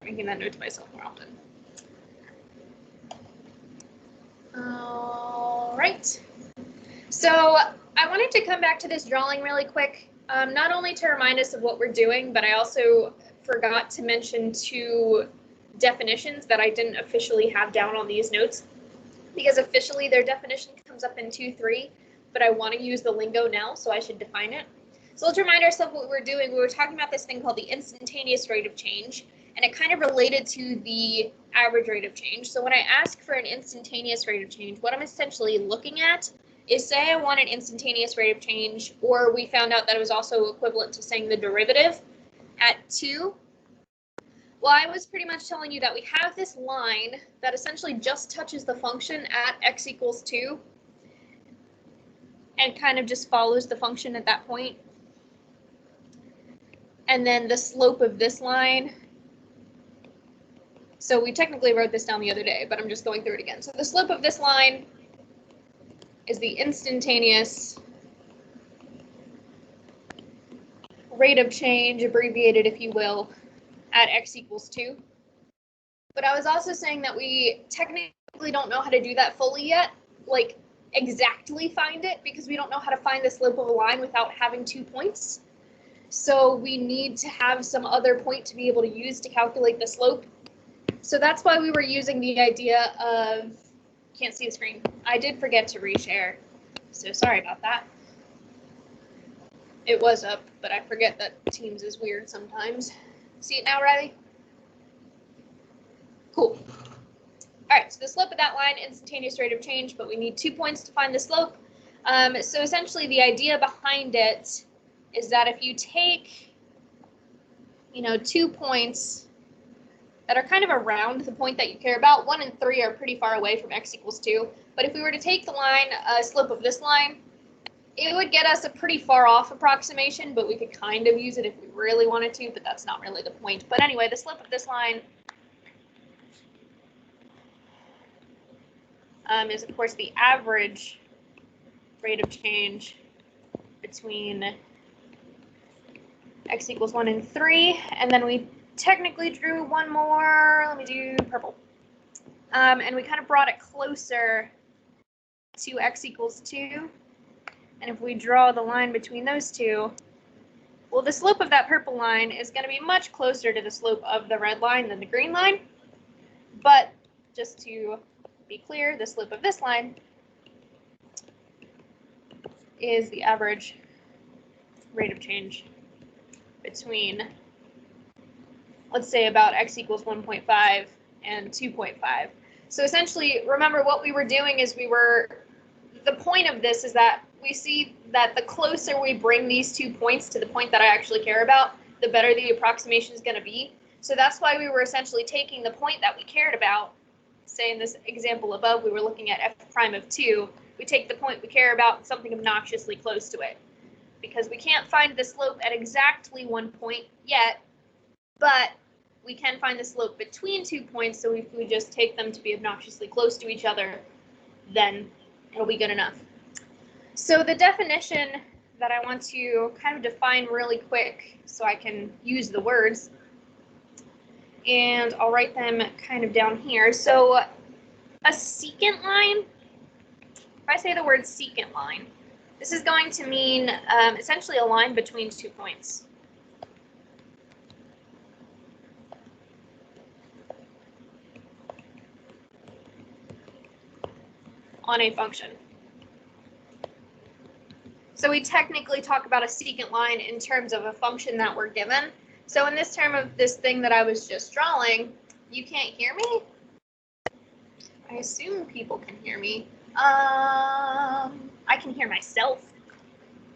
making that note to myself more often. All right. So I wanted to come back to this drawing really quick, not only to remind us of what we're doing, but I also forgot to mention 2 definitions that I didn't officially have down on these notes, because officially their definition comes up in 2.3, but I want to use the lingo now, so I should define it. So let's remind ourselves what we're doing. We were talking about this thing called the instantaneous rate of change, and it kind of related to the average rate of change. So when I ask for an instantaneous rate of change, what I'm essentially looking at is, say I want an instantaneous rate of change, or we found out that it was also equivalent to saying the derivative at 2. Well, I was pretty much telling you that we have this line that essentially just touches the function at x equals 2 and kind of just follows the function at that point. And then the slope of this line, so we technically wrote this down the other day, but I'm just going through it again. So the slope of this line is the instantaneous rate of change, abbreviated if you will, at x equals 2. But I was also saying that we technically don't know how to do that fully yet, like exactly find it, because we don't know how to find the slope of a line without having 2 points. So we need to have some other point to be able to use to calculate the slope. So that's why we were using the idea of, can't see the screen. I did forget to reshare, so sorry about that. It was up, but I forget that Teams is weird sometimes. See it now, Riley? Cool. All right, so the slope of that line, instantaneous rate of change, but we need 2 points to find the slope. So essentially the idea behind it is that if you take, 2 points that are kind of around the point that you care about, 1 and 3 are pretty far away from x equals 2, but if we were to take the line, slope of this line, it would get us a pretty far off approximation, but we could kind of use it if we really wanted to, but that's not really the point. But anyway, the slope of this line is, of course, the average rate of change between x equals 1 and 3, and then we technically drew one more. Let me do purple. And we kind of brought it closer to x equals 2. And if we draw the line between those two, well, the slope of that purple line is going to be much closer to the slope of the red line than the green line. But just to be clear, the slope of this line is the average rate of change between, let's say, about x equals 1.5 and 2.5. So essentially, remember what we were doing is the point of this is that we see that the closer we bring these 2 points to the point that I actually care about, the better the approximation is going to be. So that's why we were essentially taking the point that we cared about. Say in this example above, we were looking at f prime of 2. We take the point we care about and something obnoxiously close to it. Because we can't find the slope at exactly 1 point yet, but we can find the slope between 2 points, so if we just take them to be obnoxiously close to each other, then it'll be good enough. So the definition that I want to kind of define really quick so I can use the words, and I'll write them kind of down here. So a secant line, if I say the word secant line, this is going to mean essentially a line between 2 points. On a function. So we technically talk about a secant line in terms of a function that we're given. So in this term of this thing that I was just drawing, you can't hear me? I assume people can hear me. I can hear myself.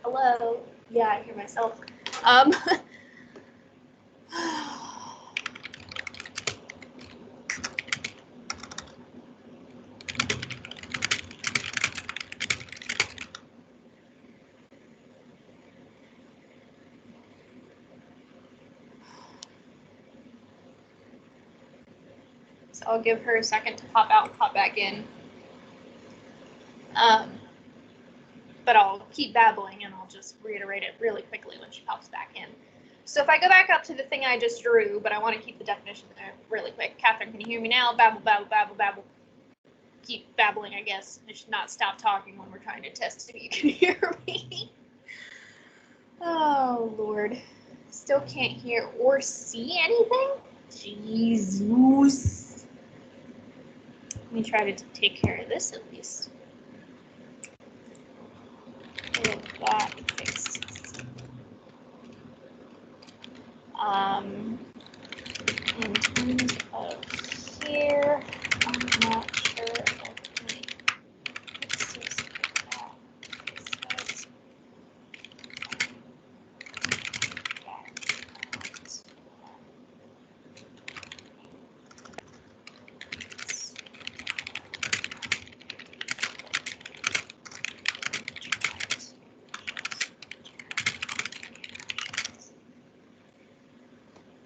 Hello? Yeah, I hear myself. So I'll give her a second to pop out and pop back in. But I'll keep babbling and I'll just reiterate it really quickly when she pops back in. So if I go back up to the thing I just drew, but I want to keep the definition there really quick. Catherine, can you hear me now? Babble, babble, babble, babble. Keep babbling, I guess. I should not stop talking when we're trying to test if you can hear me. Oh, Lord. Still can't hear or see anything? Jesus. Let me try to take care of this at least. Get that fixed. In terms of here, I'm not sure if this is that.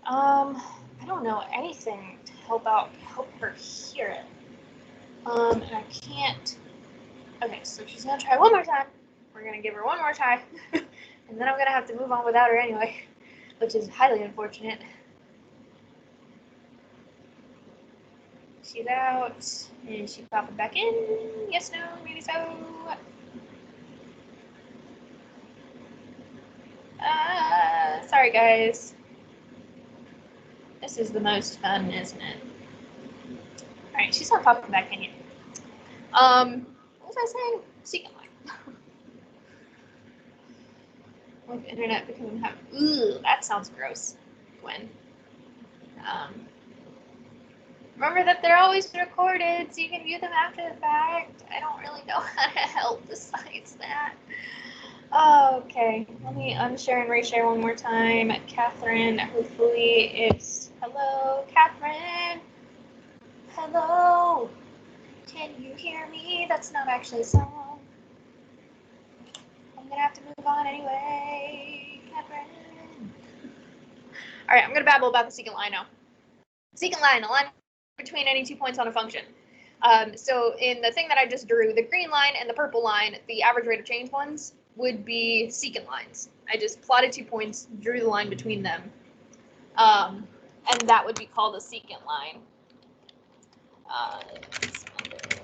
I don't know anything to help her hear it. And I can't. Okay, so she's gonna try one more time. We're gonna give her one more try, and then I'm gonna have to move on without her anyway, which is highly unfortunate. She's out, and she's popping back in. Yes, no, maybe so. Sorry guys. This is the most fun, isn't it? All right, she's not popping back in yet. What was I saying? Second line. With internet becoming ooh, that sounds gross, Gwen. Remember that they're always recorded, so you can view them after the fact. I don't really know how to help besides that. Okay, let me unshare and reshare one more time. Catherine, hopefully it's hello, Catherine. Hello. Can you hear me? That's not actually a song. I'm gonna have to move on anyway, Catherine. All right, I'm gonna babble about the secant line now. Secant line, a line between any 2 points on a function. So in the thing that I just drew, the green line and the purple line, the average rate of change ones would be secant lines. I just plotted 2 points, drew the line between them, and that would be called a secant line. It's under the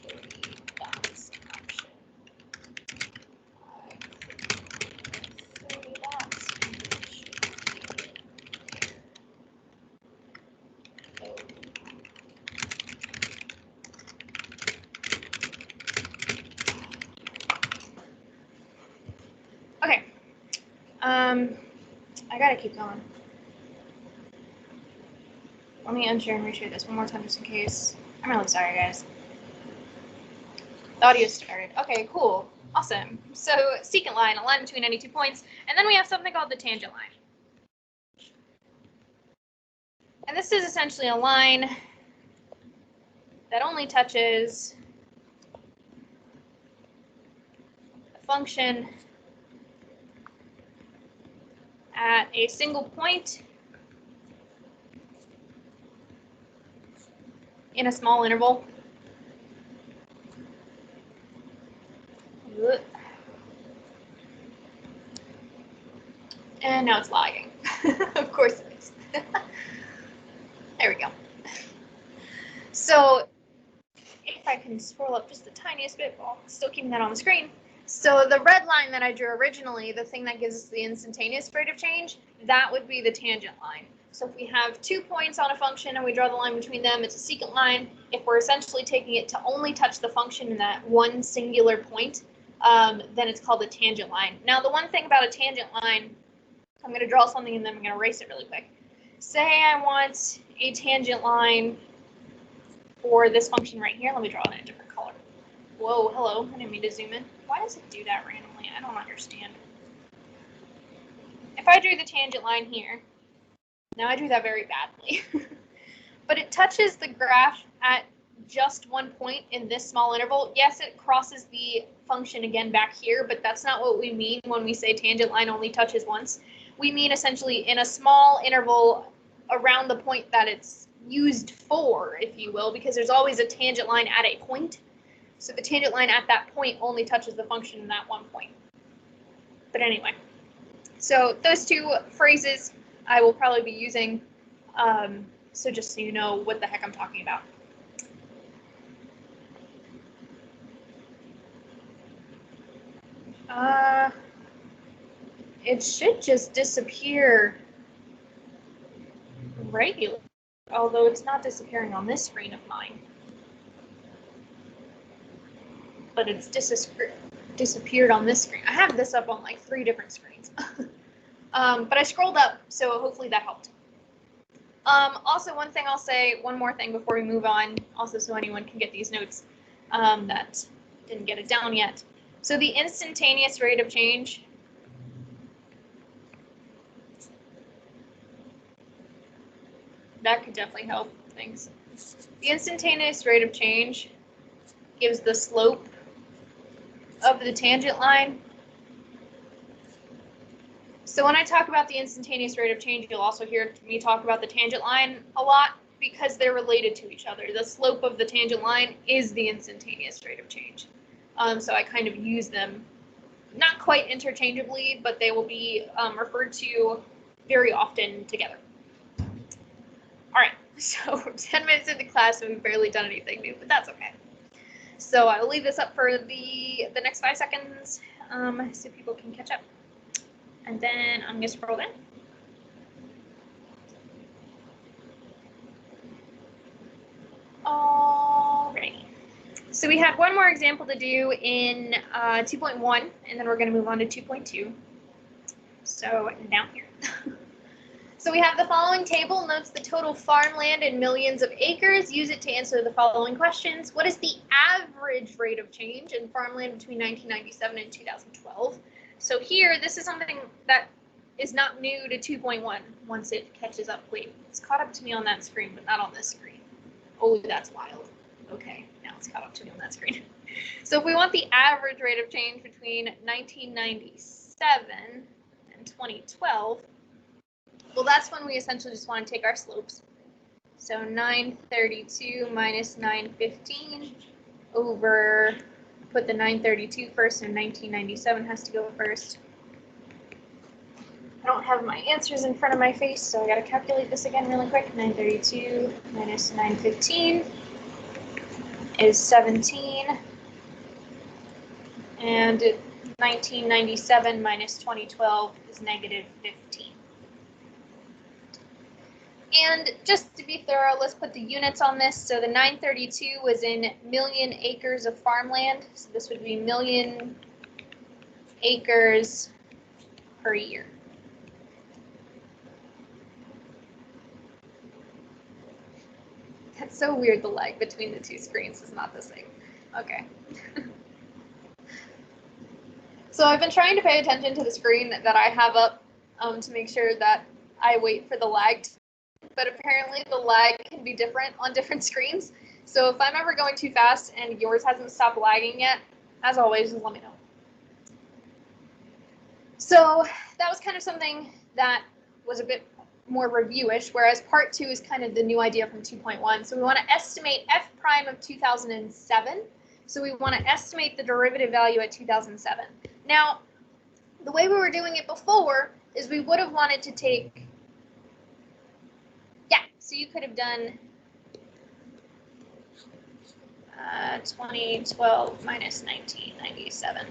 3 dots option. 3 dots. Okay. I gotta keep going. Let me unshare and reshare this one more time just in case. I'm really sorry, guys. The audio started. Okay, cool. Awesome. So secant line, a line between any 2 points. And then we have something called the tangent line. And this is essentially a line that only touches a function at a single point in a small interval. And now it's lagging. Of course it is. There we go. So if I can scroll up just the tiniest bit while still keeping that on the screen. So the red line that I drew originally, the thing that gives us the instantaneous rate of change, that would be the tangent line. So if we have 2 points on a function and we draw the line between them, it's a secant line. If we're essentially taking it to only touch the function in that one singular point, then it's called a tangent line. Now, the one thing about a tangent line, I'm going to draw something and then I'm going to erase it really quick. Say I want a tangent line for this function right here. Let me draw it in a different color. Whoa, hello. I didn't mean to zoom in. Why does it do that randomly? I don't understand. If I drew the tangent line here, now I drew that very badly, but it touches the graph at just 1 point in this small interval. Yes, it crosses the function again back here, but that's not what we mean when we say tangent line only touches once. We mean essentially in a small interval around the point that it's used for, if you will, because there's always a tangent line at a point. So the tangent line at that point only touches the function in that 1 point. But anyway, So those two phrases I will probably be using, so just so you know what the heck I'm talking about. It should just disappear regularly, although it's not disappearing on this screen of mine. But it's disappeared on this screen. I have this up on like 3 different screens. But I scrolled up, so hopefully that helped. Also, one more thing before we move on, also so anyone can get these notes that didn't get it down yet. So the instantaneous rate of change, that could definitely help things. The instantaneous rate of change gives the slope of the tangent line. So when I talk about the instantaneous rate of change, you'll also hear me talk about the tangent line a lot because they're related to each other. The slope of the tangent line is the instantaneous rate of change. So I kind of use them not quite interchangeably, but they will be referred to very often together. All right, so 10 minutes into class and we've barely done anything new, but that's okay. So I'll leave this up for the next 5 seconds so people can catch up. And then I'm going to scroll down. Alrighty. So we had one more example to do in 2.1, and then we're going to move on to 2.2. So down here. So we have the following table, notes the total farmland in millions of acres. Use it to answer the following questions. What is the average rate of change in farmland between 1997 and 2012? So here, this is something that is not new to 2.1 once it catches up. Wait, it's caught up to me on that screen, but not on this screen. Oh, that's wild. Okay, now it's caught up to me on that screen. So if we want the average rate of change between 1997 and 2012, well, that's when we essentially just want to take our slopes. So 932 minus 915 over, put the 932 first, and 1997 has to go first. I don't have my answers in front of my face, so I got to calculate this again really quick. 932 minus 915 is 17. And 1997 minus 2012 is negative 15. And just to be thorough, let's put the units on this. So the 932 was in million acres of farmland. So this would be million acres per year. That's so weird, the lag between the two screens is not the same. Okay. So I've been trying to pay attention to the screen that I have up to make sure that I wait for the lag, but apparently the lag can be different on different screens. So if I'm ever going too fast and yours hasn't stopped lagging yet, as always, just let me know. So that was kind of something that was a bit more reviewish, whereas part 2 is kind of the new idea from 2.1. So we want to estimate f prime of 2007. So we want to estimate the derivative value at 2007. Now, the way we were doing it before is we would have wanted to take, so you could have done 2012 minus 1997.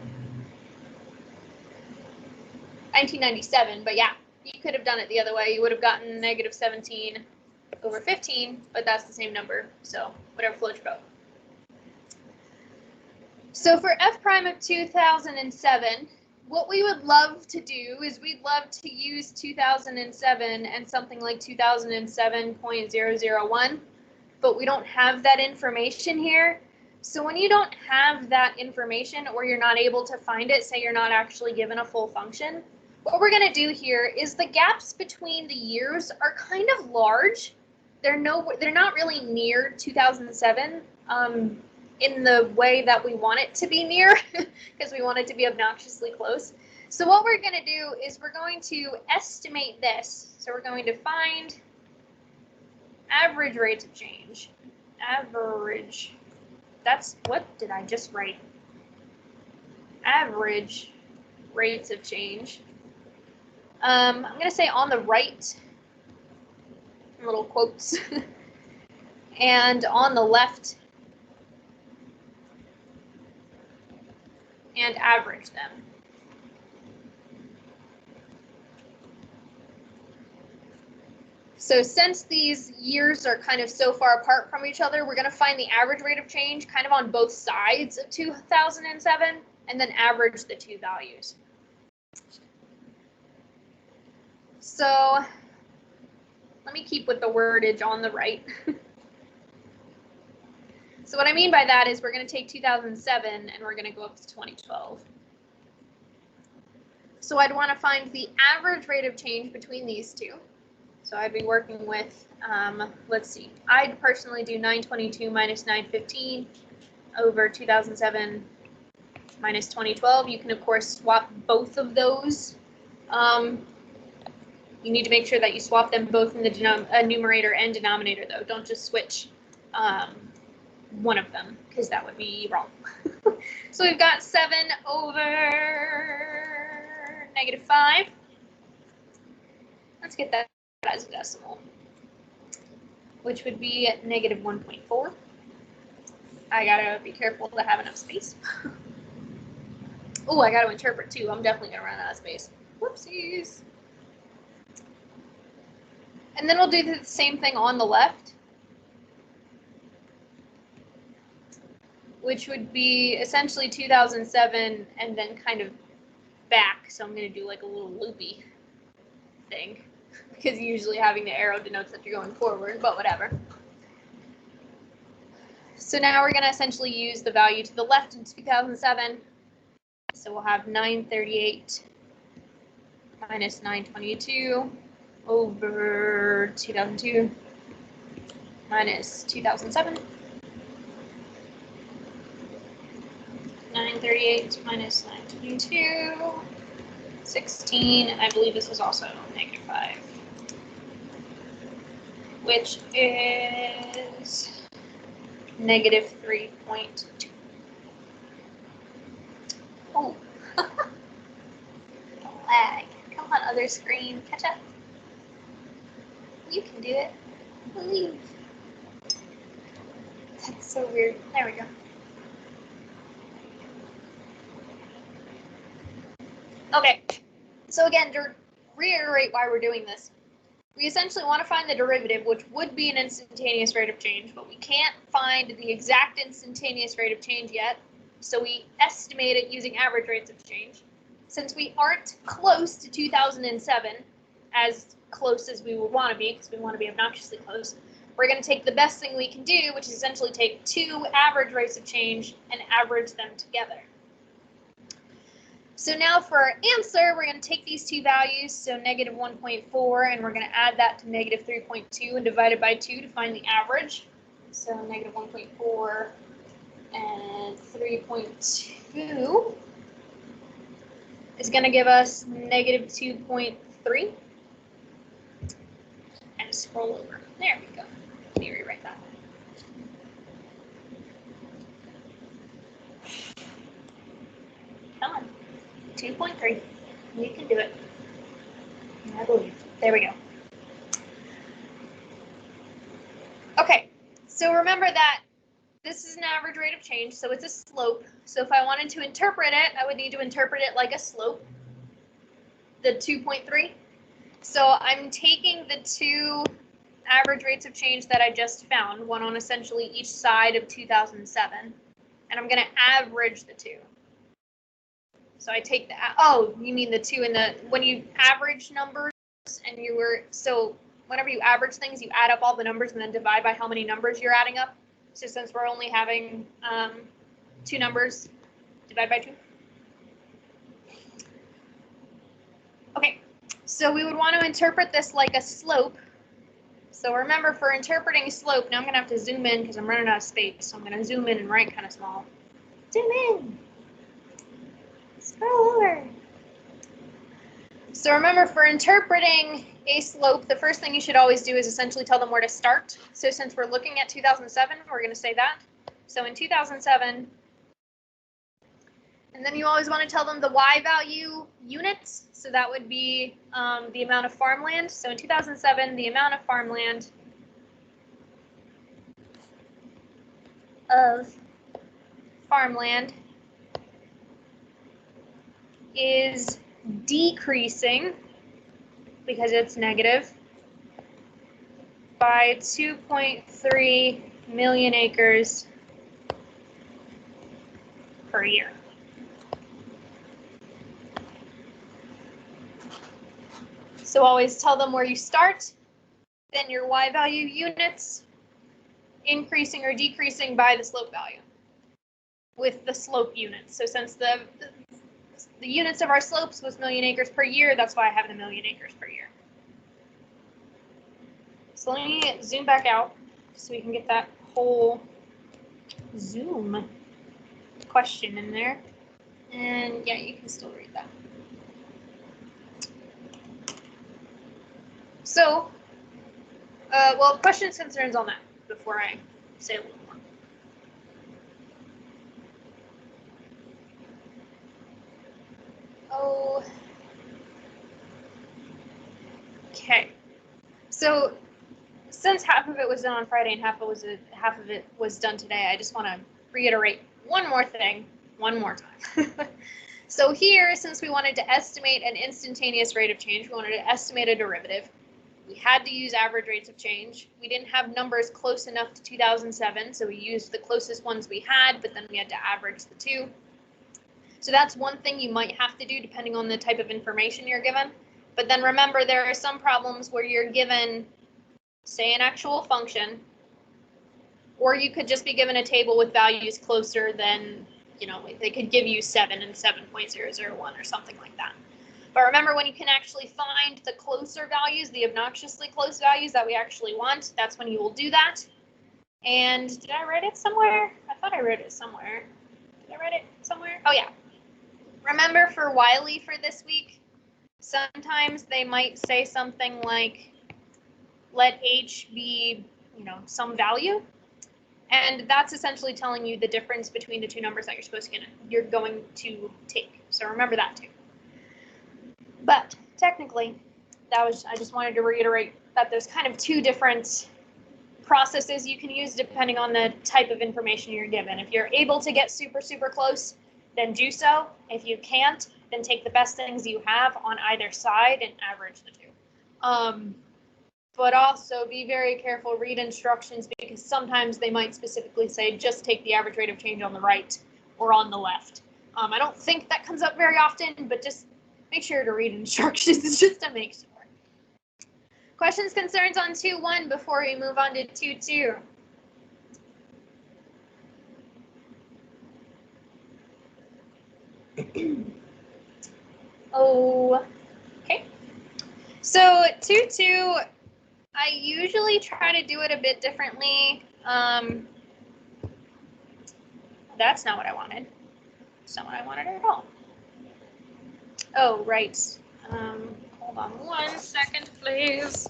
1997, but yeah, you could have done it the other way. You would have gotten negative 17 over 15, but that's the same number, so whatever floats your boat. So for f prime of 2007, what we would love to do is we'd love to use 2007 and something like 2007.001, but we don't have that information here. So when you don't have that information or you're not able to find it, say you're not actually given a full function, what we're going to do here is the gaps between the years are kind of large. They're not really near 2007 in the way that we want it to be near, because we want it to be obnoxiously close. So what we're going to do is we're going to estimate this. So we're going to find average rates of change. Average. That's, what did I just write? Average rates of change I'm going to say on the right, little quotes, and on the left, and average them. So since these years are kind of so far apart from each other, we're going to find the average rate of change kind of on both sides of 2007 and then average the two values. So let me keep with the wordage on the right. So what I mean by that is we're going to take 2007 and we're going to go up to 2012. So I'd want to find the average rate of change between these two. So I'd be working with, let's see, I'd personally do 922 minus 915 over 2007 minus 2012. You can, of course, swap both of those. You need to make sure that you swap them both in the numerator and denominator, though. Don't just switch one of them, because that would be wrong. So we've got 7 over -5. Let's get that as a decimal, which would be at -1.4. I gotta be careful to have enough space. Oh, I gotta interpret too. I'm definitely gonna run out of space. Whoopsies. And then we'll do the same thing on the left, which would be essentially 2007 and then kind of back. So I'm going to do like a little loopy thing because usually having the arrow denotes that you're going forward, but whatever. So now we're going to essentially use the value to the left in 2007. So we'll have 938 minus 922 over 2002 minus 2007. 938 minus 922, 16, and I believe this is also -5, which is -3.2. Oh, lag. Come on, other screen, catch up. You can do it. Believe. That's so weird. There we go. Okay, so again, to reiterate why we're doing this, we essentially want to find the derivative, which would be an instantaneous rate of change, but we can't find the exact instantaneous rate of change yet, so we estimate it using average rates of change. Since we aren't close to 2007, as close as we would want to be, because we want to be obnoxiously close, we're going to take the best thing we can do, which is essentially take two average rates of change and average them together. So now for our answer, we're going to take these two values, so -1.4, and we're going to add that to -3.2 and divide it by 2 to find the average. So -1.4 and 3.2 is going to give us -2.3. And scroll over. There we go. Let me rewrite that. Come on. 2.3. You can do it. I believe. There we go. Okay, so remember that this is an average rate of change, so it's a slope. So if I wanted to interpret it, I would need to interpret it like a slope, the 2.3. So I'm taking the two average rates of change that I just found, one on essentially each side of 2007, and I'm going to average the two. So I take the, oh, you mean the two in the, when you average numbers and you were, so whenever you average things, you add up all the numbers and then divide by how many numbers you're adding up. So since we're only having two numbers, divide by 2. Okay, so we would want to interpret this like a slope. So remember, for interpreting slope, now I'm going to have to zoom in because I'm running out of space. So I'm going to zoom in and write kind of small. Zoom in. Scroll over. So remember, for interpreting a slope, the first thing you should always do is essentially tell them where to start. So since we're looking at 2007, we're going to say that. So in 2007, And then you always want to tell them the Y value units. So that would be the amount of farmland. So in 2007, the amount of farmland is decreasing because it's negative by 2.3 million acres per year. So always tell them where you start, then your Y value units, increasing or decreasing by the slope value with the slope units. So since the units of our slopes was million acres per year, that's why I have the million acres per year. So let me zoom back out so we can get that whole Zoom question in there. And yeah, you can still read that. So, well, questions, concerns on that before I say a little more. Oh, okay. So since half of it was done on Friday and half of it was done today, I just want to reiterate one more thing, one more time. So here, since we wanted to estimate an instantaneous rate of change, we wanted to estimate a derivative. We had to use average rates of change. We didn't have numbers close enough to 2007, so we used the closest ones we had, but then we had to average the two. So that's one thing you might have to do depending on the type of information you're given. But then remember, there are some problems where you're given, say, an actual function, or you could just be given a table with values closer than, you know, they could give you 7 and 7.001 or something like that. But remember, when you can actually find the closer values, the obnoxiously close values that we actually want, that's when you will do that. And did I write it somewhere? I thought I wrote it somewhere. Did I write it somewhere? Oh, yeah. Remember for Wiley for this week, sometimes they might say something like, let H be, you know, some value. And that's essentially telling you the difference between the two numbers that you're going to take. So remember that too. But technically, I just wanted to reiterate that there's kind of two different processes you can use depending on the type of information you're given. If you're able to get super, super close, then do so. If you can't, then take the best things you have on either side and average the two. But also be very careful, read instructions, because sometimes they might specifically say just take the average rate of change on the right or on the left. I don't think that comes up very often, but just make sure to read instructions just to make sure. Questions, concerns on 2.1 before we move on to 2.2? Okay. So 2.2, I usually try to do it a bit differently. That's not what I wanted. That's not what I wanted at all. Oh, right. Hold on 1 second, please.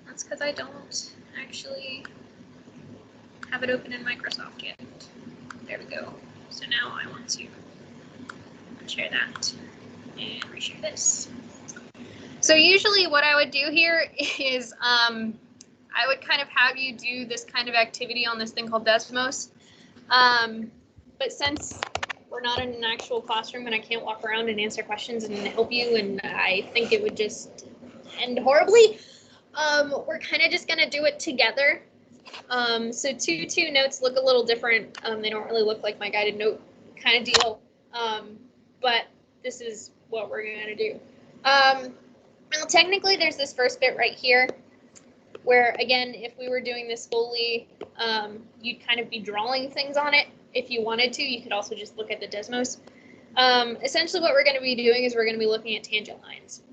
That's because I don't actually have it open in Microsoft yet. There we go. So now I want to share that and reshare this. So usually what I would do here is I would kind of have you do this kind of activity on this thing called Desmos. But since we're not in an actual classroom and I can't walk around and answer questions and help you, and I think it would just end horribly, we're kind of just going to do it together. So 2.2 notes look a little different. They don't really look like my guided note kind of deal. But this is what we're going to do. Well, technically, there's this first bit right here where, again, if we were doing this fully, you'd kind of be drawing things on it. If you wanted to, you could also just look at the Desmos. Essentially, what we're going to be doing is we're going to be looking at tangent lines.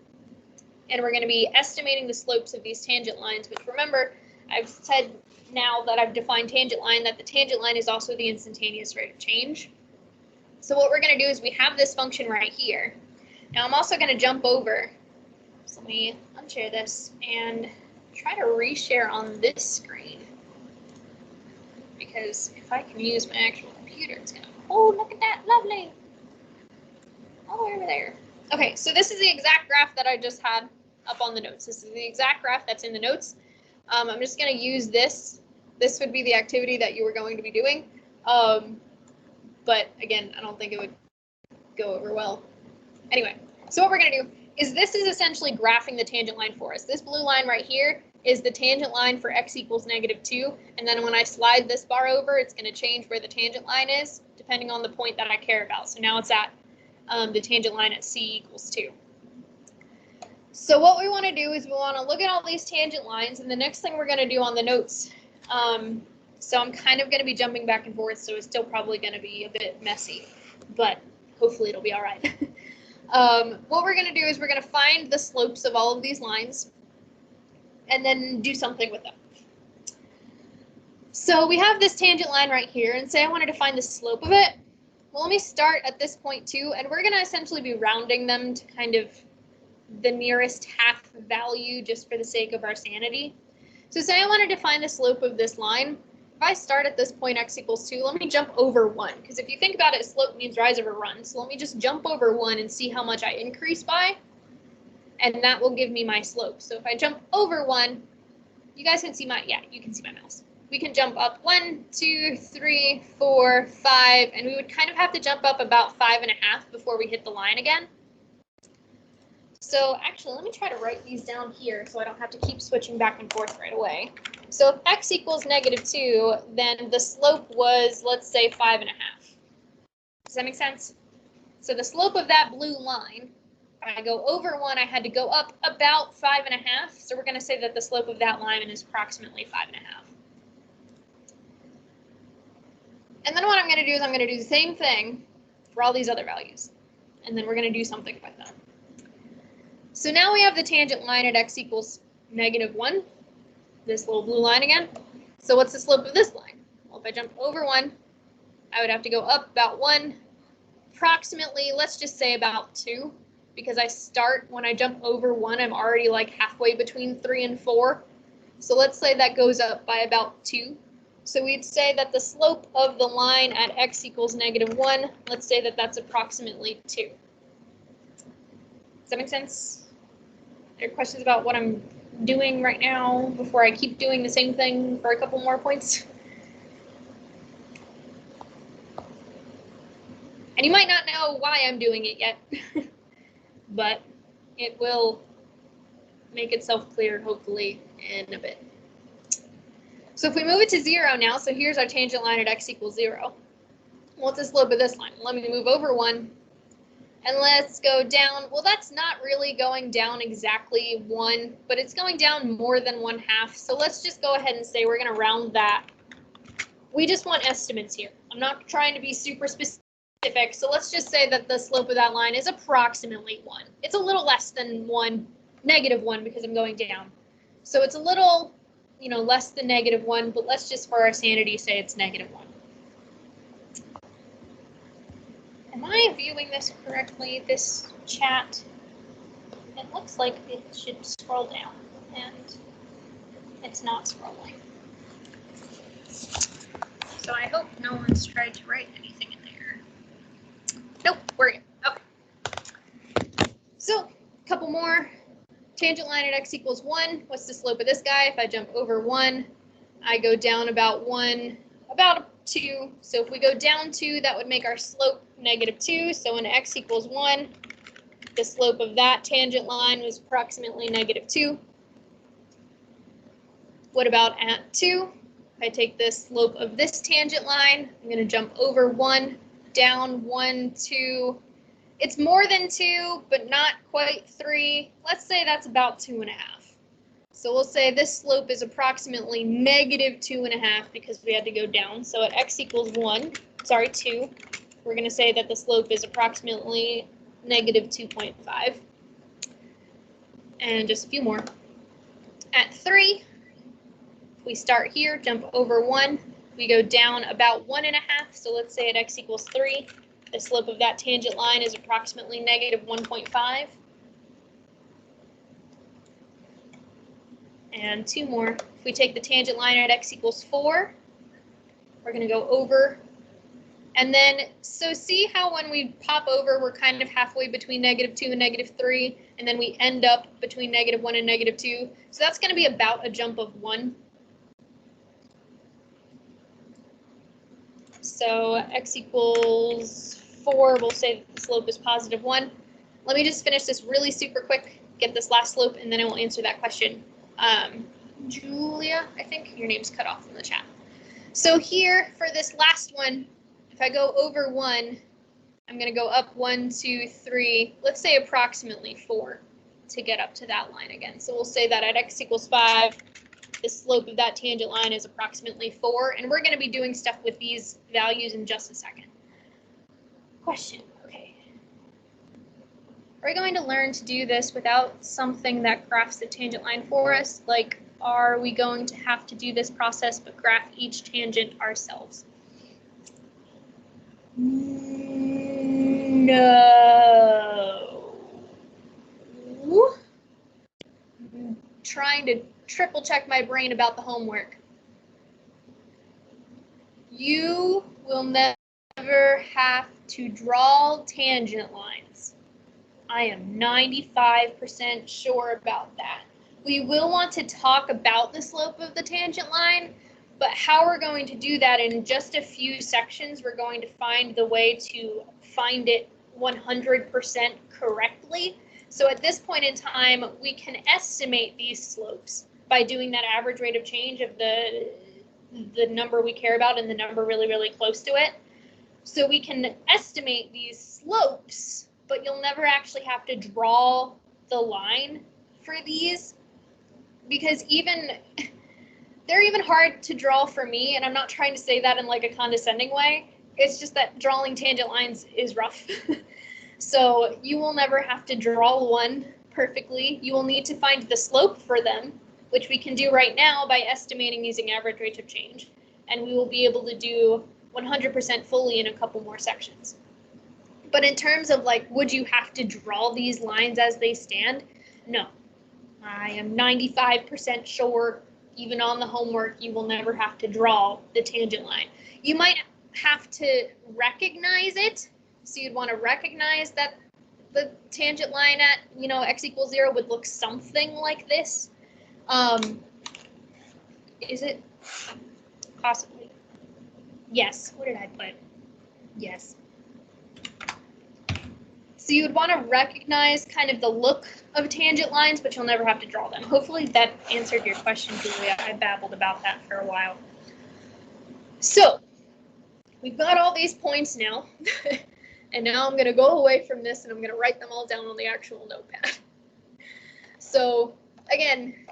And we're going to be estimating the slopes of these tangent lines, which, remember, I've said now that I've defined tangent line, that the tangent line is also the instantaneous rate of change. So what we're going to do is we have this function right here. Now I'm also going to jump over. So let me unshare this and try to reshare on this screen. because if I can use my actual computer, it's gonna, oh, look at that, lovely. All the way over there. Okay, so this is the exact graph that I just had up on the notes. This is the exact graph that's in the notes. I'm just gonna use this. This would be the activity that you were going to be doing. But again, I don't think it would go over well. Anyway, so what we're gonna do is this is essentially graphing the tangent line for us. This blue line right here is the tangent line for x equals -2. And then when I slide this bar over, it's going to change where the tangent line is, depending on the point that I care about. So now it's at the tangent line at c equals 2. So what we want to do is we want to look at all these tangent lines. And the next thing we're going to do on the notes, so I'm kind of going to be jumping back and forth, so it's still probably going to be a bit messy, but hopefully it'll be all right. What we're going to do is we're going to find the slopes of all of these lines and then do something with them. So we have this tangent line right here, and say I wanted to find the slope of it. Well, let me start at this point too, and we're going to essentially be rounding them to kind of the nearest half value just for the sake of our sanity. So say I wanted to find the slope of this line. If I start at this point x equals 2, let me jump over 1, because if you think about it, slope means rise over run. So let me just jump over 1 and see how much I increase by, and that will give me my slope. So if I jump over 1, you guys can see my, yeah, you can see my mouse. We can jump up 1, 2, 3, 4, 5, and we would kind of have to jump up about 5.5 before we hit the line again. So actually, let me try to write these down here so I don't have to keep switching back and forth right away. So if x equals -2, then the slope was, let's say, 5.5. Does that make sense? So the slope of that blue line, if I go over 1, I had to go up about 5.5. So we're going to say that the slope of that line is approximately 5.5. And then what I'm going to do is I'm going to do the same thing for all these other values. And then we're going to do something with them. So now we have the tangent line at x equals -1, this little blue line again. So what's the slope of this line? Well, if I jump over 1, I would have to go up about 1, approximately, let's just say about 2, because I start, when I jump over 1, I'm already like halfway between 3 and 4. So let's say that goes up by about 2. So we'd say that the slope of the line at x equals -1, let's say that that's approximately 2. Does that make sense? Are there questions about what I'm doing right now before I keep doing the same thing for a couple more points? And you might not know why I'm doing it yet, but it will make itself clear, hopefully, in a bit. So if we move it to 0 now, so here's our tangent line at x equals 0. What's the slope of this line? Let me move over 1, and let's go down. Well, that's not really going down exactly 1, but it's going down more than 1/2. So let's just go ahead and say we're going to round that. We just want estimates here. I'm not trying to be super specific. So let's just say that the slope of that line is approximately 1. It's a little less than 1, -1, because I'm going down. So it's a little, less than -1, but let's just, for our sanity, say it's -1. Am I viewing this correctly, this chat? It looks like it should scroll down, and it's not scrolling. So I hope no one's tried to write anything in there. Nope, we're good. Okay. So, a couple more. Tangent line at x equals 1. What's the slope of this guy? If I jump over 1, I go down about 1, about 2. So if we go down 2, that would make our slope -2. So when x equals 1, the slope of that tangent line was approximately -2. What about at 2? If I take the slope of this tangent line, I'm going to jump over 1, down 1, 2. It's more than 2, but not quite 3. Let's say that's about 2.5. So we'll say this slope is approximately -2.5 because we had to go down. So at x equals 2, we're going to say that the slope is approximately -2.5. And just a few more. At 3, we start here, jump over 1, we go down about 1.5. So let's say at x equals 3, the slope of that tangent line is approximately -1.5. And 2 more. If we take the tangent line at x equals 4, We're going to go over. And then, so see how when we pop over, we're kind of halfway between -2 and -3, and then we end up between -1 and -2. So that's going to be about a jump of 1. So x equals 4, we'll say that the slope is +1. Let me just finish this really super quick, get this last slope, and then I will answer that question. Julia, I think your name's cut off in the chat. So here for this last one, if I go over 1, I'm going to go up 1, 2, 3, let's say approximately 4 to get up to that line again. So we'll say that at x equals 5, the slope of that tangent line is approximately 4, and we're going to be doing stuff with these values in just a second. Question, okay. Are we going to learn to do this without something that graphs the tangent line for us? Like, are we going to have to do this process but graph each tangent ourselves? No. I'm trying to triple check my brain about the homework. You will never have to draw tangent lines. I am 95% sure about that. We will want to talk about the slope of the tangent line, but how we're going to do that in just a few sections, we're going to find the way to find it 100% correctly. So at this point in time, we can estimate these slopes by doing that average rate of change of the number we care about and the number really, really close to it. So we can estimate these slopes, but you'll never actually have to draw the line for these, because they're even hard to draw for me, and I'm not trying to say that in like a condescending way. It's just that drawing tangent lines is rough. So you will never have to draw one perfectly. You will need to find the slope for them, which we can do right now by estimating using average rate of change. And we will be able to do 100% fully in a couple more sections. But in terms of like, would you have to draw these lines as they stand? No. I am 95% sure, even on the homework, you will never have to draw the tangent line. You might have to recognize it. So you'd want to recognize that the tangent line at, x equals 0 would look something like this. Is it? Possibly. Yes. Where did I put? Yes. So you would want to recognize kind of the look of tangent lines, but you'll never have to draw them. Hopefully that answered your question, Julia. I babbled about that for a while. So we've got all these points now. And now I'm going to go away from this and I'm going to write them all down on the actual notepad. So again,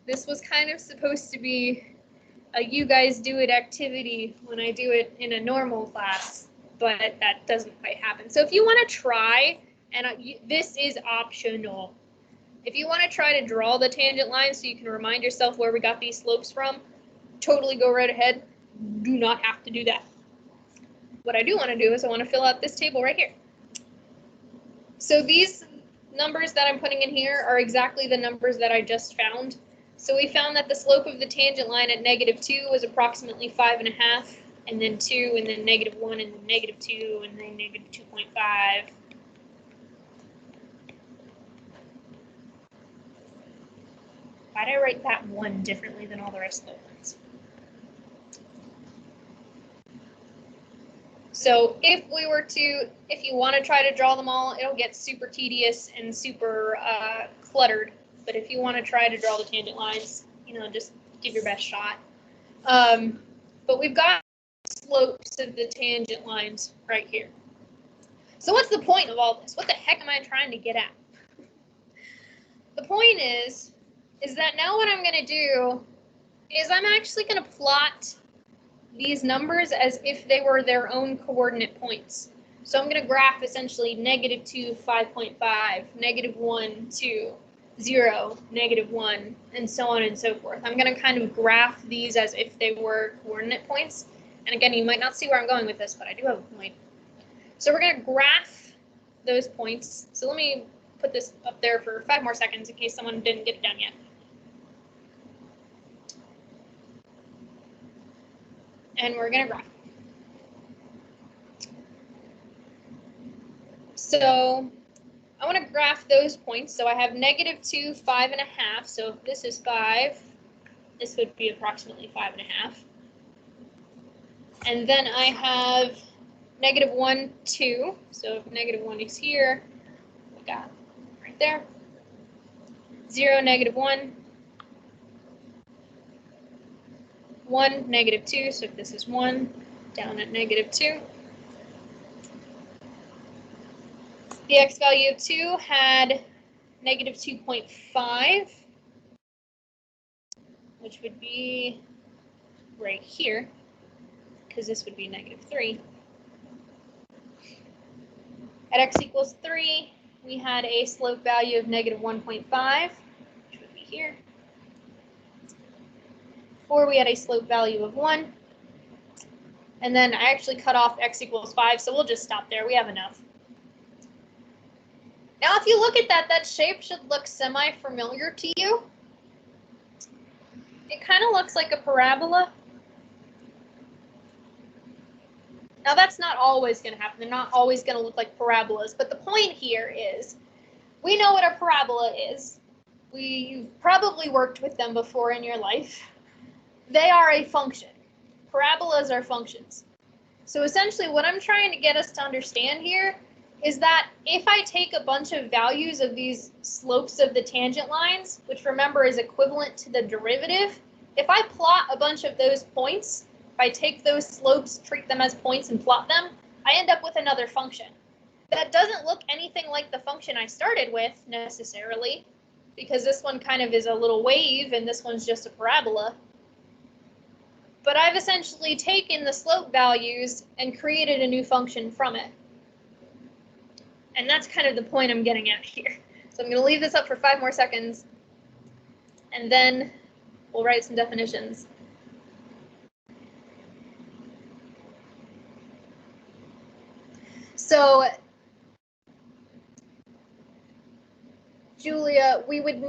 this was kind of supposed to be a you guys do it activity when I do it in a normal class, but that doesn't quite happen. So if you want to try, and this is optional, if you want to try to draw the tangent line so you can remind yourself where we got these slopes from, totally go right ahead. Do not have to do that. What I do want to do is I want to fill out this table right here. So these numbers that I'm putting in here are exactly the numbers that I just found. So we found that the slope of the tangent line at -2 was approximately 5.5, and then 2, and then -1, and then -2, and then -2.5. Why did I write that one differently than all the rest of the ones? So if you want to try to draw them all, it'll get super tedious and super cluttered. But if you want to try to draw the tangent lines, just give your best shot. But we've got slopes of the tangent lines right here. So what's the point of all this? What the heck am I trying to get at? The point is that now what I'm going to do is I'm actually going to plot these numbers as if they were their own coordinate points. So I'm going to graph essentially -2, 5.5, -1, 2, 0, -1, and so on and so forth. I'm going to kind of graph these as if they were coordinate points. And again, you might not see where I'm going with this, but I do have a point. So we're going to graph those points. So let me put this up there for 5 more seconds in case someone didn't get it done yet. and we're going to graph. So I want to graph those points. So I have -2, 5.5. So if this is 5, this would be approximately 5.5. And then I have -1, 2. So if -1 is here, we got right there. 0, -1. 1, -2. So if this is 1, down at -2. The x value of 2 had -2.5, which would be right here, because this would be -3. At x equals 3, we had a slope value of -1.5, which would be here. 4, we had a slope value of 1. And then I actually cut off x equals 5, so we'll just stop there. We have enough. Now, if you look at that, that shape should look semi-familiar to you. It kind of looks like a parabola. Now, that's not always going to happen. They're not always going to look like parabolas. But the point here is we know what a parabola is. You've probably worked with them before in your life. They are a function. Parabolas are functions. So essentially what I'm trying to get us to understand here is that if I take a bunch of values of these slopes of the tangent lines, which remember is equivalent to the derivative, if I plot a bunch of those points, if I take those slopes, treat them as points and plot them, I end up with another function. That doesn't look anything like the function I started with necessarily, because this one kind of is a little wave and this one's just a parabola. But I've essentially taken the slope values and created a new function from it. And that's kind of the point I'm getting at here. So I'm going to leave this up for 5 more seconds, and then we'll write some definitions. So, Julia, you would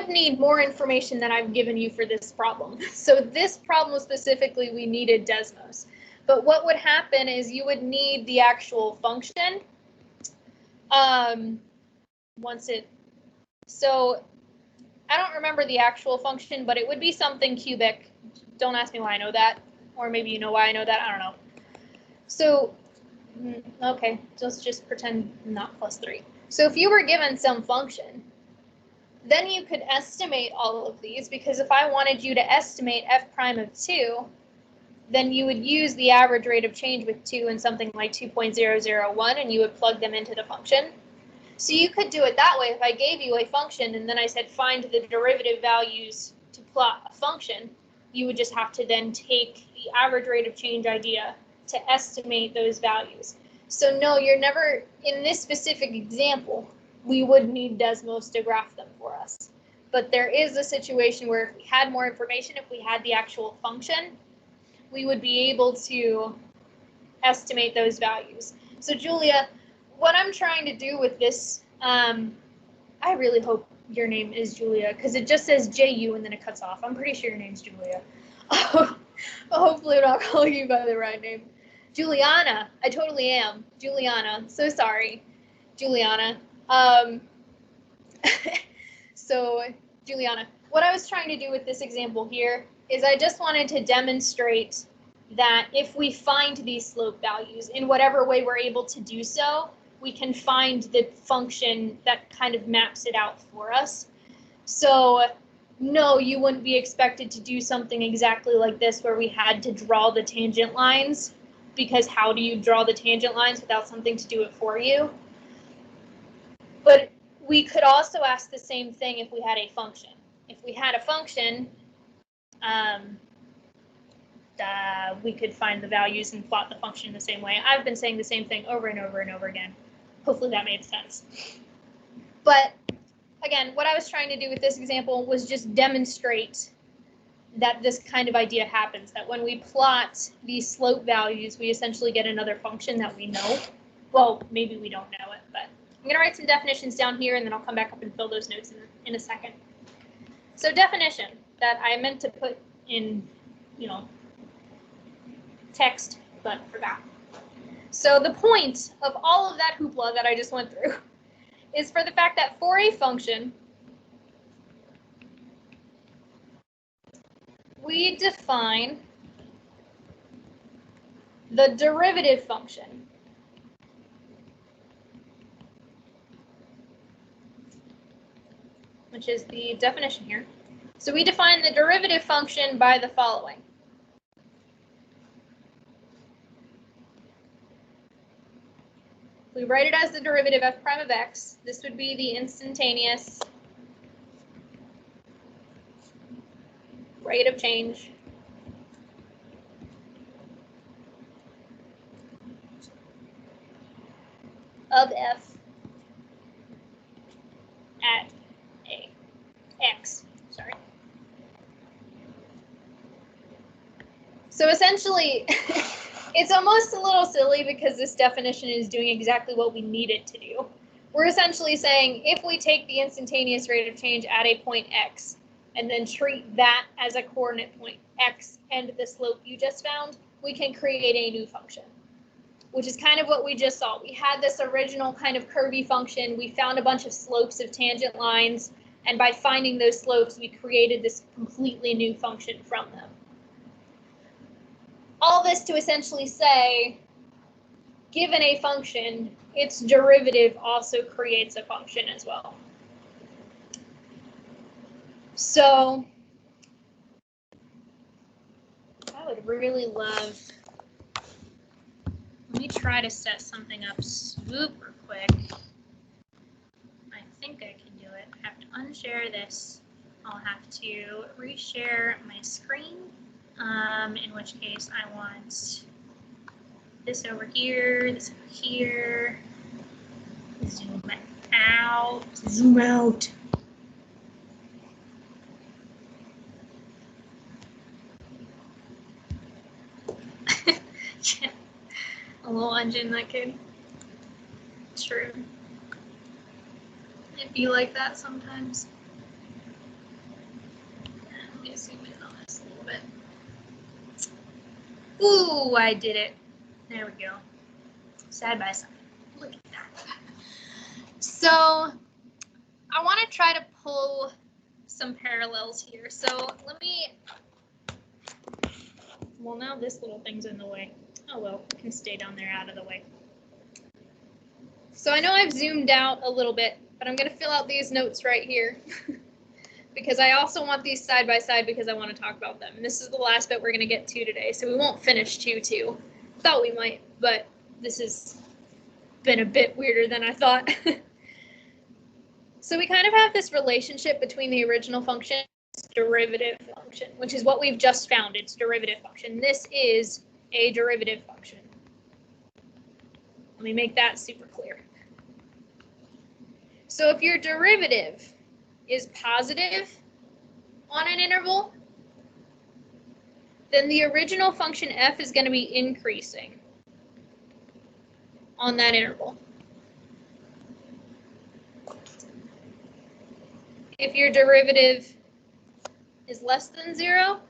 need more information than I've given you for this problem. So this problem specifically, we needed Desmos. But what would happen is you would need the actual function. So I don't remember the actual function, but it would be something cubic. Don't ask me why I know that, or maybe you know why I know that, I don't know. So, okay, let's just pretend not +3. So if you were given some function, then you could estimate all of these, because if I wanted you to estimate f prime of 2, then you would use the average rate of change with 2 and something like 2.001, and you would plug them into the function. So you could do it that way. If I gave you a function and then I said find the derivative values to plot a function, you would just have to then take the average rate of change idea to estimate those values. So no, you're never, in this specific example, we would need Desmos to graph them for us. But there is a situation where if we had more information, if we had the actual function, we would be able to estimate those values. So Julia, what I'm trying to do with this, I really hope your name is Julia, because it just says JU and then it cuts off. I'm pretty sure your name's Julia. Hopefully I'm not calling you by the right name. Juliana, I totally am. Juliana, so sorry, Juliana. So Juliana, what I was trying to do with this example here is I just wanted to demonstrate that if we find these slope values in whatever way we're able to do so, we can find the function that kind of maps it out for us. So no, you wouldn't be expected to do something exactly like this where we had to draw the tangent lines, because how do you draw the tangent lines without something to do it for you? But we could also ask the same thing if we had a function. If we had a function, we could find the values and plot the function the same way. I've been saying the same thing over and over and over again. Hopefully that made sense. But again, what I was trying to do with this example was just demonstrate that this kind of idea happens, that when we plot these slope values, we essentially get another function that we know. Well, maybe we don't know it, but I'm going to write some definitions down here, and then I'll come back up and fill those notes in a second. So definition that I meant to put in you know, text, but forgot. So the point of all of that hoopla that I just went through is for the fact that for a function, we define the derivative function. Which is the definition here. So we define the derivative function by the following. We write it as the derivative f prime of x. This would be the instantaneous rate of change of f at x. Sorry. So essentially, it's almost a little silly because this definition is doing exactly what we need it to do. We're essentially saying if we take the instantaneous rate of change at a point x and then treat that as a coordinate point x and the slope you just found, we can create a new function, which is kind of what we just saw. We had this original kind of curvy function. We found a bunch of slopes of tangent lines, and by finding those slopes, we created this completely new function from them. All this to essentially say, given a function, its derivative also creates a function as well. So I would really love, let me try to set something up super quick. I think I can do it. I have to unshare this. I'll have to reshare my screen, in which case I want this over here, this over here, zoom out, zoom out. A little engine that could, true. It'd be like that sometimes. Let me zoom in on this a little bit. Ooh, I did it. There we go. Side by side. Look at that. So I want to try to pull some parallels here. So let me, well, now this little thing's in the way. Oh well, it can stay down there out of the way. So I know I've zoomed out a little bit, but I'm going to fill out these notes right here because I also want these side by side because I want to talk about them. And this is the last bit we're going to get to today, so we won't finish 2-2. Thought we might, but this has been a bit weirder than I thought. So we kind of have this relationship between the original function and its derivative function, which is what we've just found, its derivative function. This is a derivative function. Let me make that super clear. So if your derivative is positive on an interval, then the original function f is going to be increasing on that interval. If your derivative is less than 0,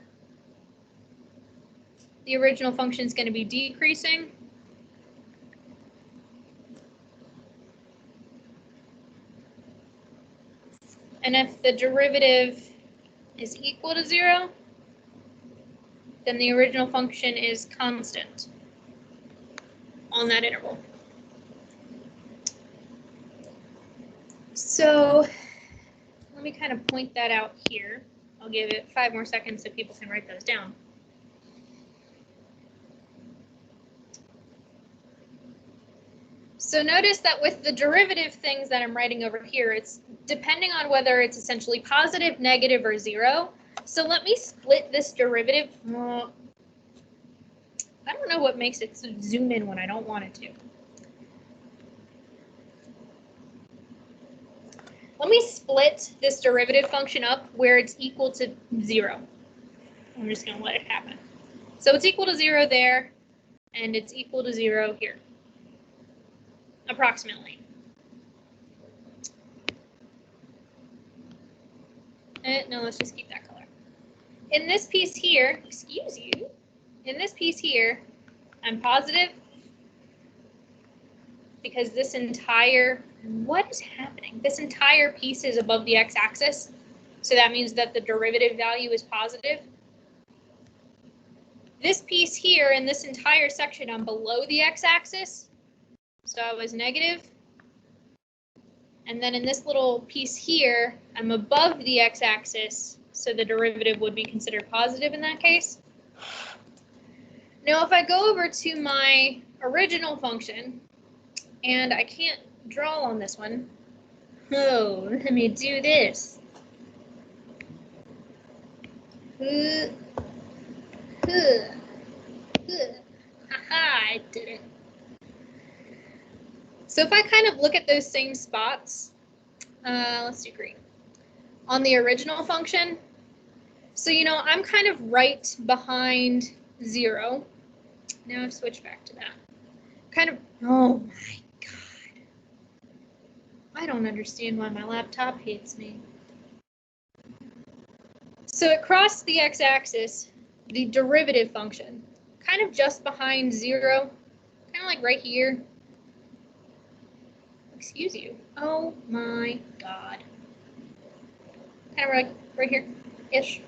the original function is going to be decreasing. And if the derivative is equal to 0, then the original function is constant on that interval. So let me kind of point that out here. I'll give it 5 more seconds so people can write those down. So notice that with the derivative things that I'm writing over here, it's depending on whether it's essentially positive, negative, or 0. So let me split this derivative. I don't know what makes it zoom in when I don't want it to. Let me split this derivative function up where it's equal to 0. I'm just going to let it happen. So it's equal to 0 there, and it's equal to 0 here, approximately. No, let's just keep that color. in this piece here, excuse you, in this piece here, I'm positive because this entire, what is happening? This entire piece is above the x-axis. So that means that the derivative value is positive. This piece here in this entire section, I'm below the x-axis. So I was negative. And then in this little piece here, I'm above the x-axis. So the derivative would be considered positive in that case. Now, if I go over to my original function, and I can't draw on this one. Oh, let me do this. Haha, I did it. So if I kind of look at those same spots, let's do green. On the original function, so you know, I'm kind of right behind 0. Now I've switched back to that. Kind of, oh my God. I don't understand why my laptop hates me. So it crossed the x-axis, the derivative function, kind of just behind 0, kind of like right here. Excuse you. Oh my God. Kind of like right here-ish.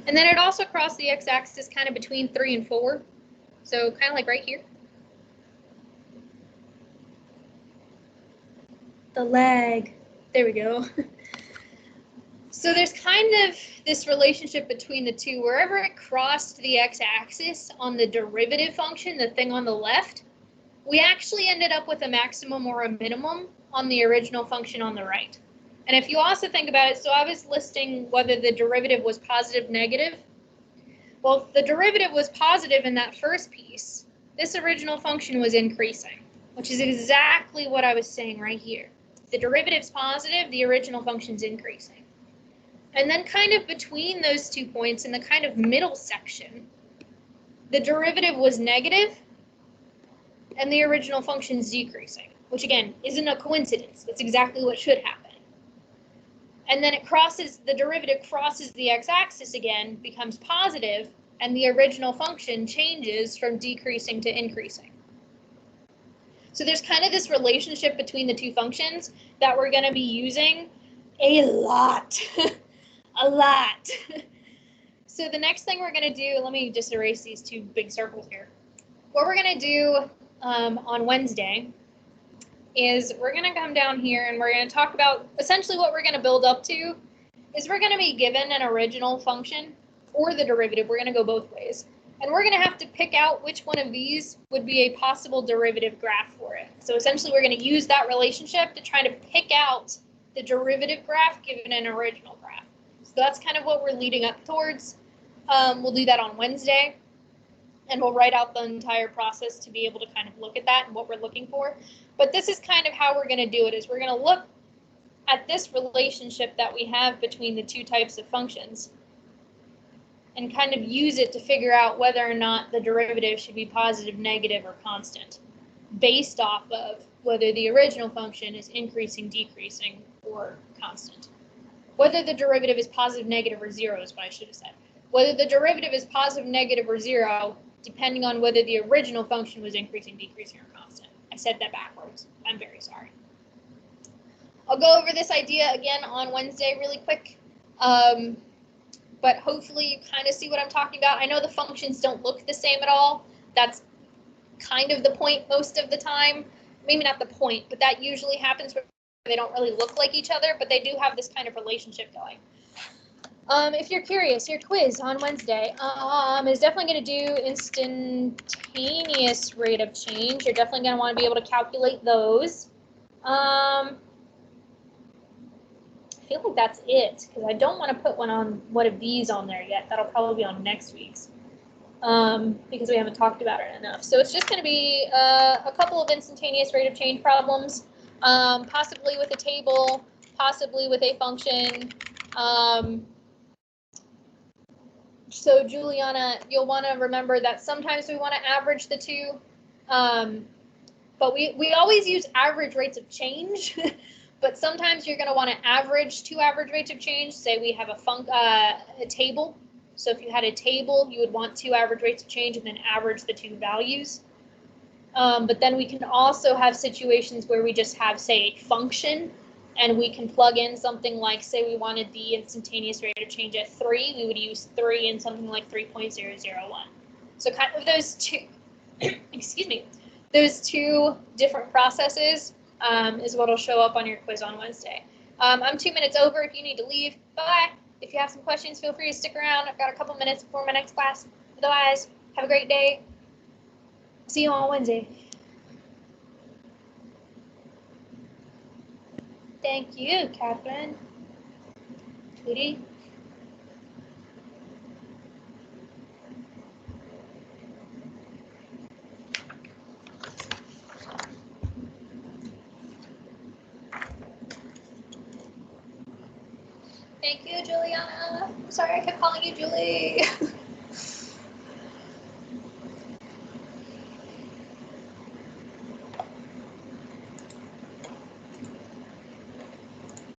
And then it also crossed the x-axis kind of between 3 and 4. So kind of like right here. The lag. There we go. So there's kind of this relationship between the two. Wherever it crossed the x-axis on the derivative function, the thing on the left, we actually ended up with a maximum or a minimum on the original function on the right. And if you also think about it, so I was listing whether the derivative was positive, negative. Well, if the derivative was positive in that first piece, this original function was increasing, which is exactly what I was saying right here. If the derivative's positive, the original function's increasing. And then kind of between those 2 points in the kind of middle section, the derivative was negative and the original function's decreasing, which again, isn't a coincidence. That's exactly what should happen. And then it crosses, the derivative crosses the x-axis again, becomes positive, and the original function changes from decreasing to increasing. So there's kind of this relationship between the two functions that we're going to be using a lot. A lot. So the next thing we're going to do, let me just erase these 2 big circles here. What we're going to do on Wednesday is we're going to come down here and we're going to talk about essentially what we're going to build up to is we're going to be given an original function or the derivative. We're going to go both ways. And we're going to have to pick out which one of these would be a possible derivative graph for it. So essentially we're going to use that relationship to try to pick out the derivative graph given an original graph. So that's kind of what we're leading up towards. We'll do that on Wednesday. And we'll write out the entire process to be able to kind of look at that and what we're looking for. But this is kind of how we're going to do it, is we're going to look at this relationship that we have between the 2 types of functions and kind of use it to figure out whether or not the derivative should be positive, negative, or constant based off of whether the original function is increasing, decreasing, or constant. Whether the derivative is positive, negative, or 0 is what I should have said. Whether the derivative is positive, negative, or 0, depending on whether the original function was increasing, decreasing, or constant. I said that backwards. I'm very sorry. I'll go over this idea again on Wednesday really quick, but hopefully you kind of see what I'm talking about. I know the functions don't look the same at all. That's kind of the point most of the time. Maybe not the point, but that usually happens where they don't really look like each other, but they do have this kind of relationship going. If you're curious, your quiz on Wednesday is definitely going to do instantaneous rate of change. You're definitely going to want to be able to calculate those. I feel like that's it, because I don't want to put one of these on there yet. That'll probably be on next week's, because we haven't talked about it enough. So it's just going to be a couple of instantaneous rate of change problems, possibly with a table, possibly with a function. So Juliana, you'll want to remember that sometimes we want to average the 2, but we always use average rates of change but sometimes you're going to want to average two average rates of change. Say we have a table. So if you had a table, you would want two average rates of change and then average the two values. But then we can also have situations where we just have, say, a function, and we can plug in something like, say we wanted the instantaneous rate of change at 3, we would use 3 and something like 3.001. So kind of those two, excuse me, those two different processes is what will show up on your quiz on Wednesday. I'm 2 minutes over. If you need to leave, bye. If you have some questions, feel free to stick around. I've got a couple minutes before my next class. Otherwise, have a great day. See you on Wednesday. Thank you, Catherine. Tweety. Thank you, Juliana. I'm sorry I kept calling you Julie.